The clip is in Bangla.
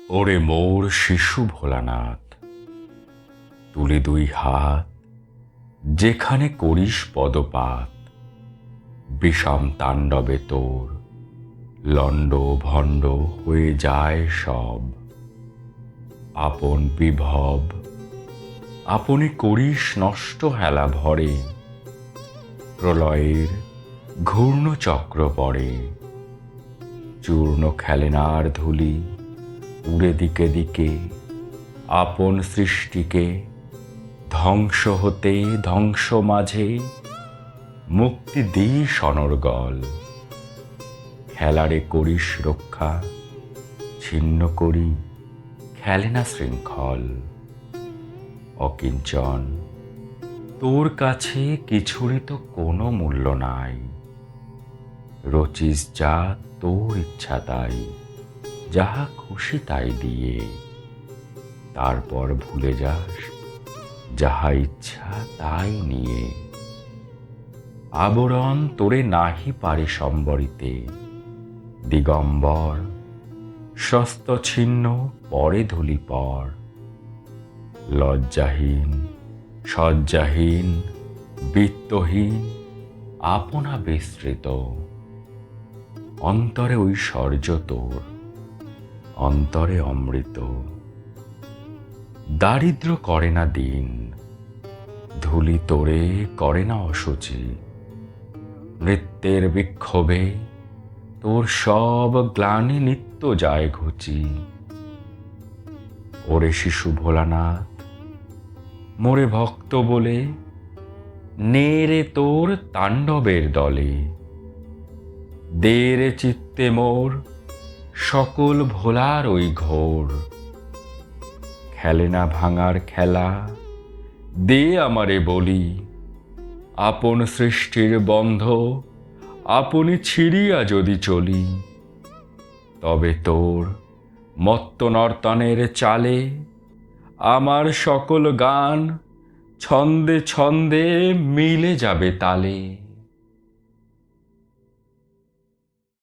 ওরে মোর শিশু ভোলানাথ, তুলে দুই হাত, যেখানে করিস পদপাত, বিষম তাণ্ডবে তোর লণ্ড ভণ্ড হয়ে যায় সব। আপন বিভব আপনি করিস নষ্ট হেলা ভরে, প্রলয়ের ঘূর্ণ চক্র পড়ে। চূর্ণ খেলেনার ধুলি উড়ে দিকে দিকে, আপন সৃষ্টিকে ধ্বংস হতে ধ্বংস মাঝে মুক্তি দিস অনর্গল। খেলারে করিস রক্ষা, ছিন্ন করি খেলে না শৃঙ্খল। অকিঞ্চন তোর কাছে কিছুরই তো কোনো মূল্য নাই, রচিস যা তোর ইচ্ছা তাই, যাহা খুশি তাই দিয়ে। তারপর ভুলে যাস যাহা ইচ্ছা তাই নিয়ে। আবরণ তোরে নাহি পারে সম্বরিতে, দিগম্বর স্বস্ত ছিন্ন পরে ধুলি পর। লজ্জাহীন সজ্জাহীন বৃত্তহীন আপনা বিস্তৃত, অন্তরে ঐশ্বর্য তোর, অন্তরে অমৃত। দারিদ্র করে না দিন, ধুলি তোরে করে না অসুচি। নৃত্যের বিক্ষোভে তোর সব গ্লানি নিত্য যায় ঘুচি। ওরে শিশু ভোলানাথ, মোরে ভক্ত বলে নে রে তোর তাণ্ডবের দলে। দে রে চিত্তে মোর সকল ভোলার ওই ঘোর। খেলে না ভাঙার খেলা দে আমারে বলি, আপন সৃষ্টির বন্ধ আপনি ছিড়িয়া যদি চলি। তবে তোর মত্ত নর্তনের চালে আমার সকল গান ছন্দে ছন্দে মিলে যাবে তালে।